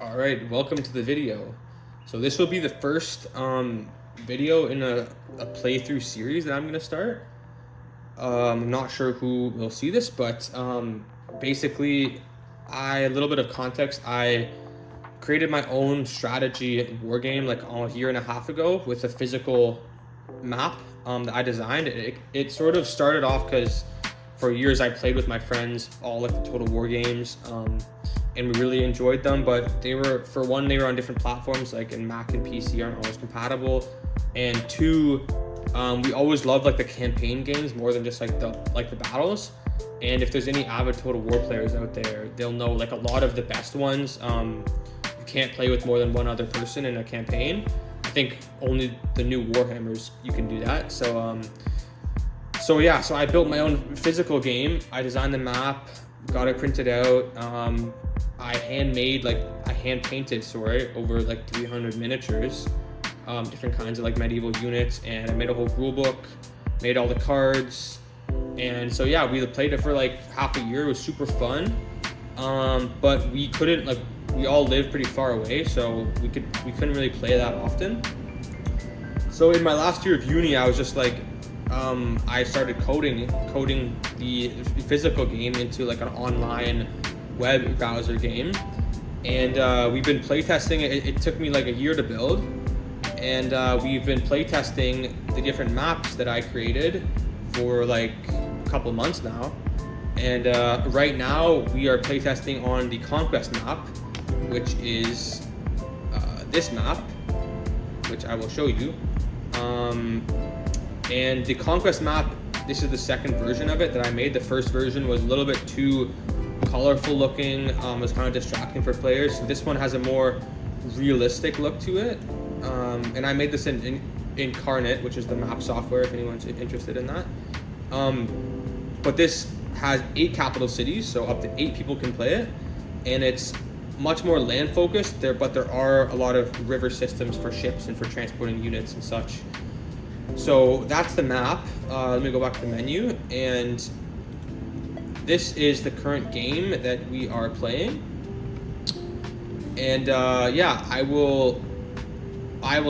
All right, welcome to the video. So this will be the first video in a playthrough series that I'm gonna start. I'm not sure who will see this, but basically, a little bit of context. I created my own strategy war game like a year and a half ago with a physical map that I designed. It sort of started off because for years I played with my friends all like the Total War games, and we really enjoyed them. But they were, for one, they were on different platforms, like in Mac and PC aren't always compatible, and two, we always loved like the campaign games more than just like the battles. And if there's any avid Total War players out there, they'll know like a lot of the best ones. You can't play with more than one other person in a campaign. I think only the new Warhammers you can do that. So I built my own physical game. I designed the map, got it printed out. I hand painted over like 300 miniatures, different kinds of like medieval units, and I made a whole rule book, made all the cards, and so yeah, we played it for like half a year. It was super fun, but we couldn't, like, we all lived pretty far away, so we couldn't really play that often. So in my last year of uni, I was just like, I started coding the physical game into like an online web browser game, and we've been playtesting it. It took me like a year to build, and we've been playtesting the different maps that I created for like a couple months now. And right now we are playtesting on the Conquest map, which is this map, which I will show you. And the Conquest map, this is the second version of it that I made. The first version was a little bit too colorful looking, it was kind of distracting for players. So this one has a more realistic look to it. And I made this in Incarnate, which is the map software if anyone's interested in that. But this has 8 capital cities, so up to 8 people can play it. And it's much more land focused there, but there are a lot of river systems for ships and for transporting units and such. So that's the map. Let me go back to the menu, and this is the current game that we are playing. And yeah, I will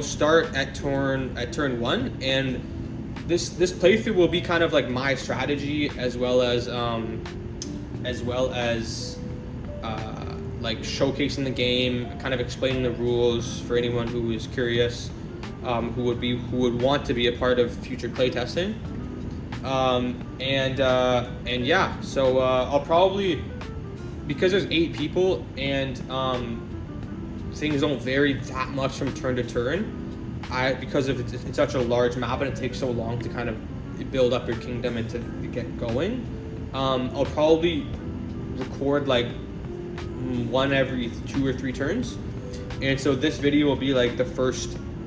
start at turn 1, and this playthrough will be kind of like my strategy as well as like showcasing the game, kind of explaining the rules for anyone who is curious, who would want to be a part of future playtesting. And yeah, so I'll probably, because there's 8 people and things don't vary that much from turn to turn, because of it's such a large map and it takes so long to kind of build up your kingdom and to get going, I'll probably record like one every 2 or 3 turns. And so this video will be like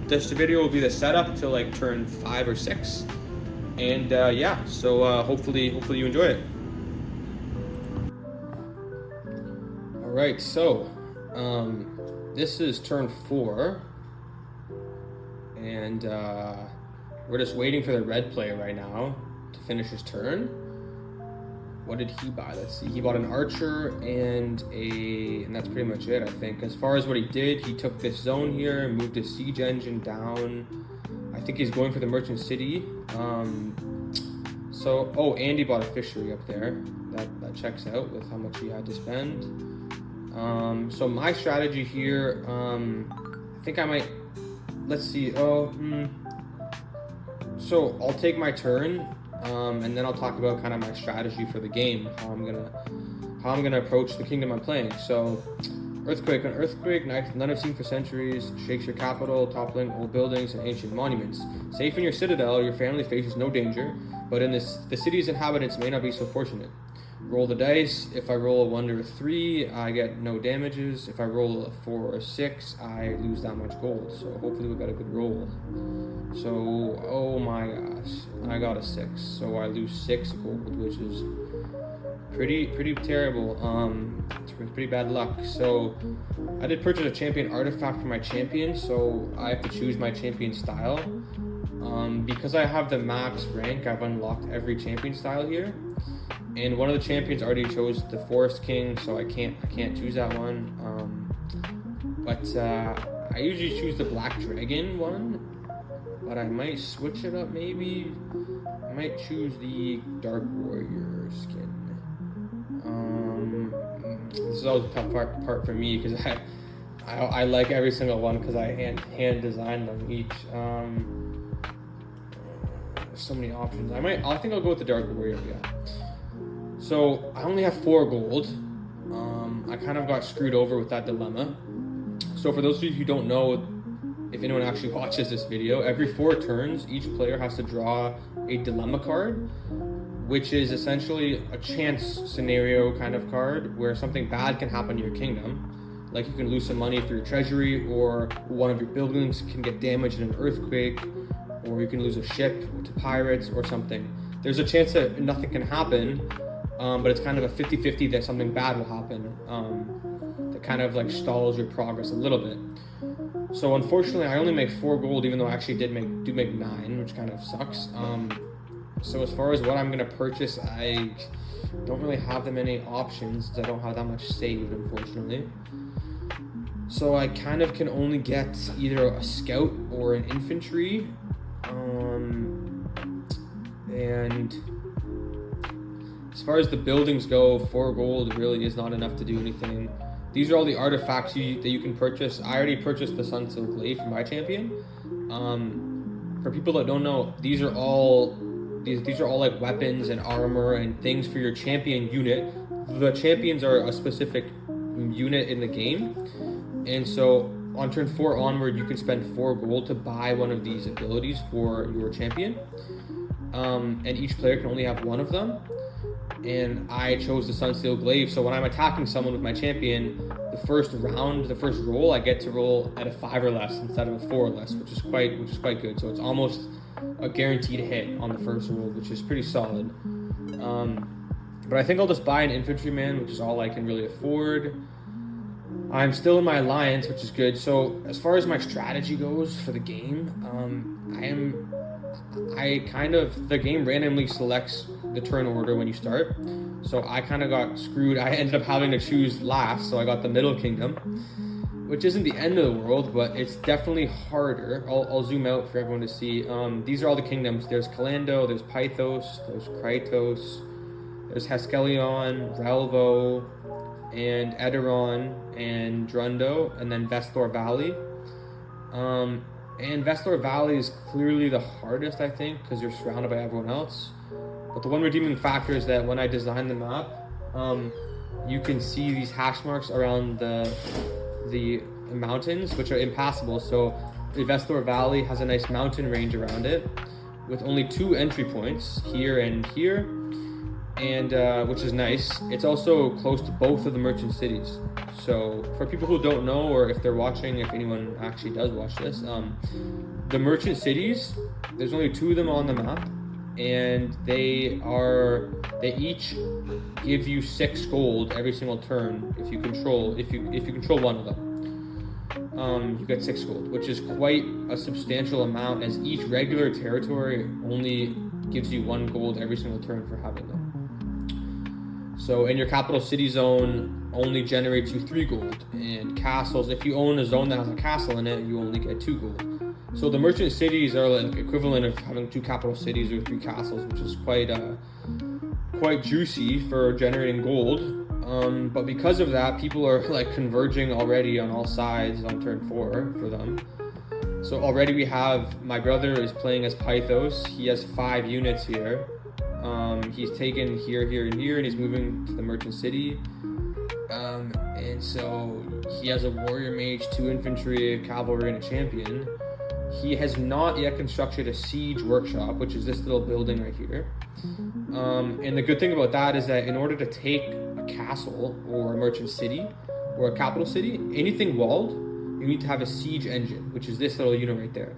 this video will be the setup to like turn 5 or 6. And yeah, so hopefully you enjoy it. All right, so this is turn 4, and we're just waiting for the red player right now to finish his turn. What did he buy? Let's see. He bought an archer and that's pretty much it, I think. As far as what he did, he took this zone here and moved his siege engine down. I think he's going for the merchant city. And he bought a fishery up there. That checks out with how much he had to spend. So my strategy here, I think I might, let's see. So I'll take my turn, and then I'll talk about kind of my strategy for the game, how I'm gonna approach the kingdom I'm playing. So, earthquake. An earthquake, none have seen for centuries, shakes your capital, toppling old buildings and ancient monuments. Safe in your citadel, your family faces no danger, but in the city's inhabitants may not be so fortunate. Roll the dice. If I roll a 1 or a 3, I get no damages. If I roll a 4 or a 6, I lose that much gold. So hopefully we got a good roll. So, oh my gosh, I got a 6. So I lose 6 gold, which is pretty terrible. It's pretty bad luck. So I did purchase a champion artifact for my champion, so I have to choose my champion style. Because I have the max rank, I've unlocked every champion style here. And one of the champions already chose the Forest King, so I can't choose that one. But I usually choose the Black Dragon one, but I might switch it up maybe. I might choose the Dark Warrior skin. This is always the tough part for me because I like every single one because I hand designed them each. There's so many options. I think I'll go with the Dark Warrior. Yeah. So I only have 4 gold. I kind of got screwed over with that dilemma. So for those of you who don't know, if anyone actually watches this video, every 4 turns, each player has to draw a dilemma card, which is essentially a chance scenario kind of card where something bad can happen to your kingdom. Like you can lose some money through your treasury, or one of your buildings can get damaged in an earthquake, or you can lose a ship to pirates or something. There's a chance that nothing can happen, but it's kind of a 50-50 that something bad will happen. That kind of like stalls your progress a little bit. So unfortunately, I only make 4 gold, even though I actually do make 9, which kind of sucks. So as far as what I'm gonna purchase, I don't really have that many options. I don't have that much saved, unfortunately. So I kind of can only get either a scout or an infantry. And as far as the buildings go, 4 gold really is not enough to do anything. These are all the artifacts that you can purchase. I already purchased the Sunseal Glaive for my champion. For people that don't know, these are all like weapons and armor and things for your champion unit. The champions are a specific unit in the game, and so on turn 4 onward, you can spend 4 gold to buy one of these abilities for your champion. And each player can only have one of them. And I chose the Sunseal Glaive, so when I'm attacking someone with my champion, the first roll, I get to roll at a 5 or less instead of a 4 or less, which is quite good. So it's almost a guaranteed hit on the first roll, which is pretty solid. But I think I'll just buy an infantryman, which is all I can really afford. I'm still in my alliance, which is good. So as far as my strategy goes for the game, the game randomly selects the turn order when you start. So I kind of got screwed. I ended up having to choose last, so I got the Middle Kingdom, which isn't the end of the world, but it's definitely harder. I'll zoom out for everyone to see. These are all the kingdoms. There's Calando, there's Pythos, there's Krytos, there's Haskelion, Relvo, and Ederon, and Drundo, and then Vesthor Valley. And Vesthor Valley is clearly the hardest, I think, because you're surrounded by everyone else. But the one redeeming factor is that when I designed the map, you can see these hash marks around the mountains, which are impassable. So the Vesthor Valley has a nice mountain range around it, with only 2 entry points, here and here, and which is nice. It's also close to both of the merchant cities. So for people who don't know, or if they're watching, if anyone actually does watch this, the merchant cities, there's only 2 of them on the map, and they each give you 6 gold every single turn if you control one of them. You get 6 gold, which is quite a substantial amount, as each regular territory only gives you 1 gold every single turn for having them. So in your capital city zone only generates you 3 gold, and castles, if you own a zone that has a castle in it, you only get 2 gold. So the merchant cities are like equivalent of having 2 capital cities or 3 castles, which is quite juicy for generating gold. But because of that, people are like converging already on all sides on turn 4 for them. So already we have, my brother is playing as Pythos. He has 5 units here. He's taken here, here, and here, and he's moving to the merchant city. And so he has a warrior mage, 2 infantry, a cavalry, and a champion. He has not yet constructed a siege workshop, which is this little building right here. And the good thing about that is that in order to take a castle or a merchant city or a capital city, anything walled, you need to have a siege engine, which is this little unit right there.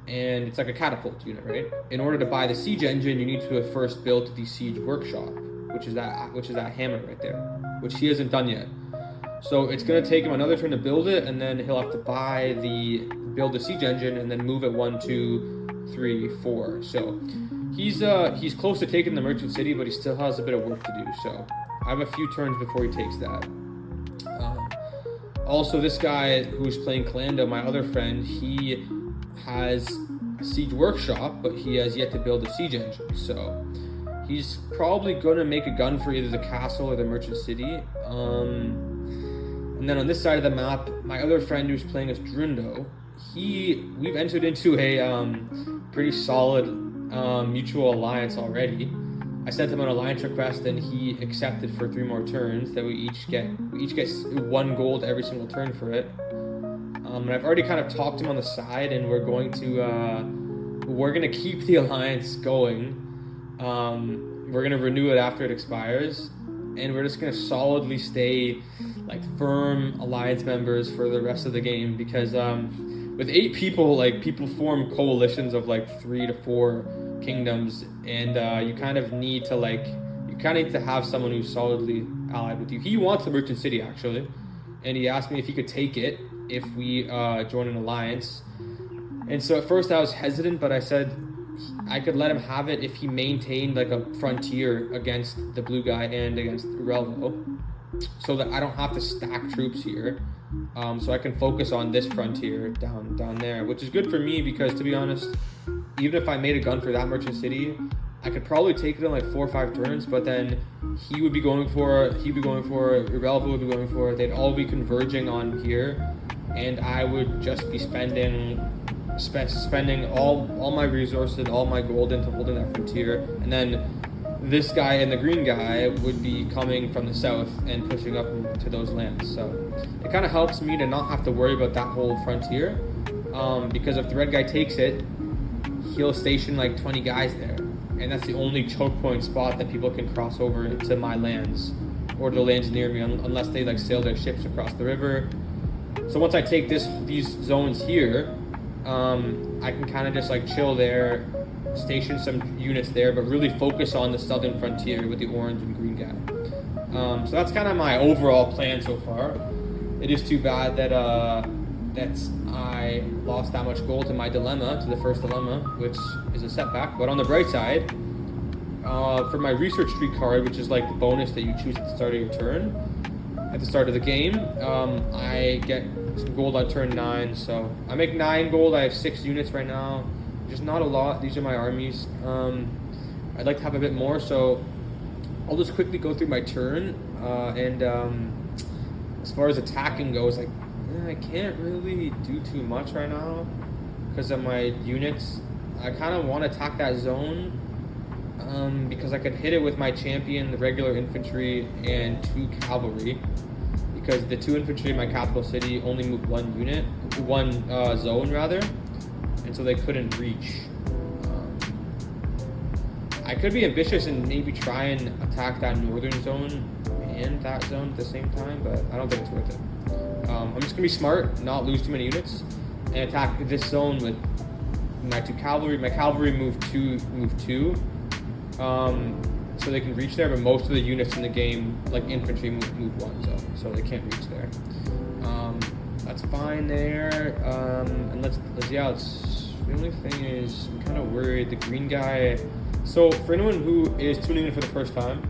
And it's like a catapult unit, right? In order to buy the siege engine, you need to have first built the siege workshop, which is that hammer right there, which he hasn't done yet. So it's gonna take him another turn to build it, and then he'll have to build the siege engine and then move it 1, 2, 3, 4. So he's close to taking the merchant city, but he still has a bit of work to do. So I have a few turns before he takes that. Also, this guy who's playing Kalando, my other friend, he has a siege workshop, but he has yet to build a siege engine. So he's probably gonna make a gun for either the castle or the merchant city. And then on this side of the map, my other friend who's playing as Drundo, we've entered into a pretty solid mutual alliance already. I sent him an alliance request and he accepted for 3 more turns. That we each get 1 gold every single turn for it. And I've already kind of talked him on the side, and we're gonna keep the alliance going. We're gonna renew it after it expires, and we're just gonna solidly stay like firm alliance members for the rest of the game, because with 8 people, like, people form coalitions of like 3 to 4 kingdoms, and you kind of need to have someone who's solidly allied with you. He wants the merchant city actually, and he asked me if he could take it if we join an alliance. And so at first I was hesitant, but I said I could let him have it if he maintained like a frontier against the blue guy and against Relvo, so that I don't have to stack troops here. So I can focus on this frontier down there, which is good for me, because to be honest, even if I made a gun for that merchant city, I could probably take it in like 4 or 5 turns, but then he would be going for it, Relvo would be going for it, they'd all be converging on here, and I would just be spending all my resources, all my gold into holding that frontier, and then this guy and the green guy would be coming from the south and pushing up to those lands. So it kind of helps me to not have to worry about that whole frontier, because if the red guy takes it, he'll station like 20 guys there, and that's the only choke point spot that people can cross over into my lands or the lands near me, unless they like sail their ships across the river. So once I take these zones here, I can kind of just like chill there, station some units there, but really focus on the southern frontier with the orange and green guy. So that's kind of my overall plan so far. It is too bad that I lost that much gold to my dilemma, to the first dilemma, which is a setback. But on the bright side, for my research tree card, which is like the bonus that you choose at the start of your turn, at the start of the game, I get some gold on turn 9. So I make 9 gold. I have 6 units right now, which is not a lot. These are my armies. I'd like to have a bit more, so I'll just quickly go through my turn. And as far as attacking goes, I can't really do too much right now because of my units. I kind of want to attack that zone because I could hit it with my champion, the regular infantry, and 2 cavalry. Because the 2 infantry in my capital city only move 1 unit, 1 zone rather, and so they couldn't reach. I could be ambitious and maybe try and attack that northern zone and that zone at the same time, but I don't think it's worth it. I'm just gonna be smart, not lose too many units, and attack this zone with my 2 cavalry. My cavalry move 2, so they can reach there, but most of the units in the game, like infantry, move 1 zone, so they can't reach there. That's fine there. And the only thing is, I'm kind of worried the green guy. So for anyone who is tuning in for the first time,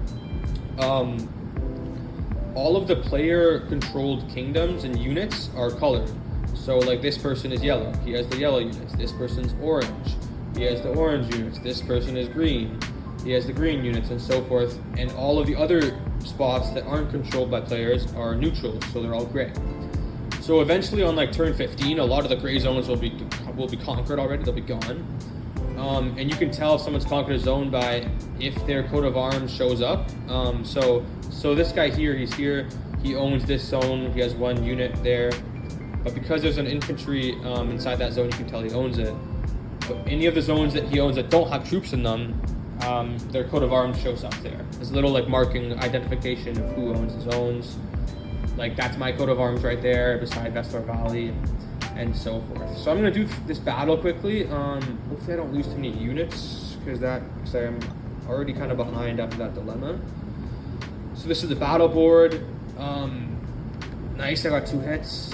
all of the player-controlled kingdoms and units are colored. So like this person is yellow, he has the yellow units. This person's orange, he has the orange units. This person is green, he has the green units, and so forth. And all of the other spots that aren't controlled by players are neutral, so they're all gray. So eventually on like turn 15, a lot of the gray zones will be conquered already, they'll be gone. And you can tell if someone's conquered a zone by if their coat of arms shows up. So this guy here, he's here, he owns this zone, he has 1 unit there. But because there's an infantry inside that zone, you can tell he owns it. But any of the zones that he owns that don't have troops in them, their coat of arms shows up there. There's a little like marking identification of who owns the zones. Like that's my coat of arms right there beside Vesthor Valley, and so forth. So I'm gonna do this battle quickly. Hopefully I don't lose too many units because I'm already kind of behind after that dilemma. So this is the battle board. Nice, I got 2 hits.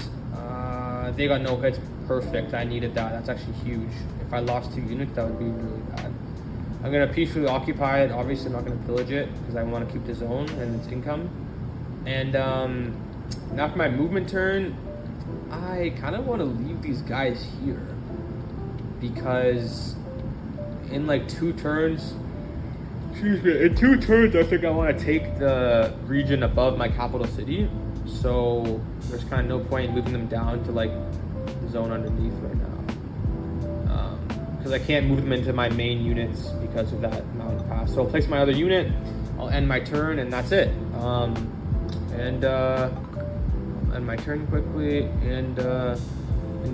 They got no hits. Perfect. I needed that. That's actually huge. If I lost 2 units, that would be really bad. I'm gonna peacefully occupy it. Obviously, I'm not gonna pillage it because I want to keep the zone and its income. And Now for my movement turn, I kind of want to leave these guys here because in like 2 turns, in 2 turns I think I want to take the region above my capital city. So there's kind of no point in moving them down to like the zone underneath right now. Because I can't move them into my main units because of that mountain pass. So I'll place my other unit, I'll end my turn, and that's it. End my turn quickly, and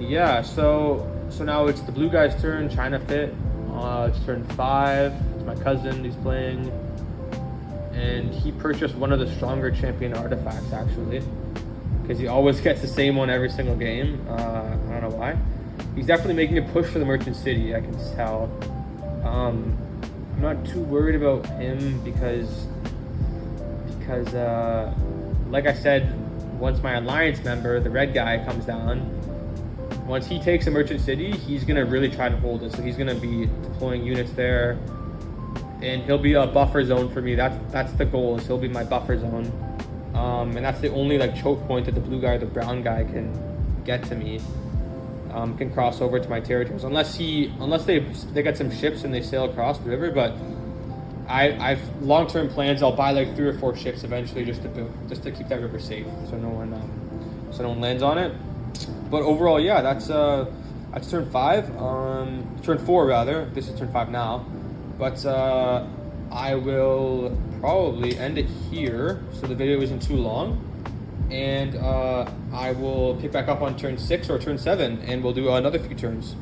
yeah, so now it's the blue guy's turn. China Fit. It's turn 5. It's my cousin. He's playing, and he purchased one of the stronger champion artifacts actually, because he always gets the same one every single game. I don't know why. He's definitely making a push for the merchant city. I can tell. I'm not too worried about him because like I said, once my alliance member, the red guy, comes down, once he takes a merchant city, he's gonna really try to hold it. So he's gonna be deploying units there, and he'll be a buffer zone for me. That's the goal. Is he'll be my buffer zone, and that's the only like choke point that the blue guy or the brown guy can get to me. Can cross over to my territories unless they get some ships and they sail across the river. But I've long-term plans. I'll buy like 3 or 4 ships eventually just to keep that river safe, so no one lands on it. But overall, yeah, that's turn 5. Turn 4 rather. This is turn 5 now. But I will probably end it here so the video isn't too long. And I will pick back up on turn 6 or turn 7, and we'll do another few turns.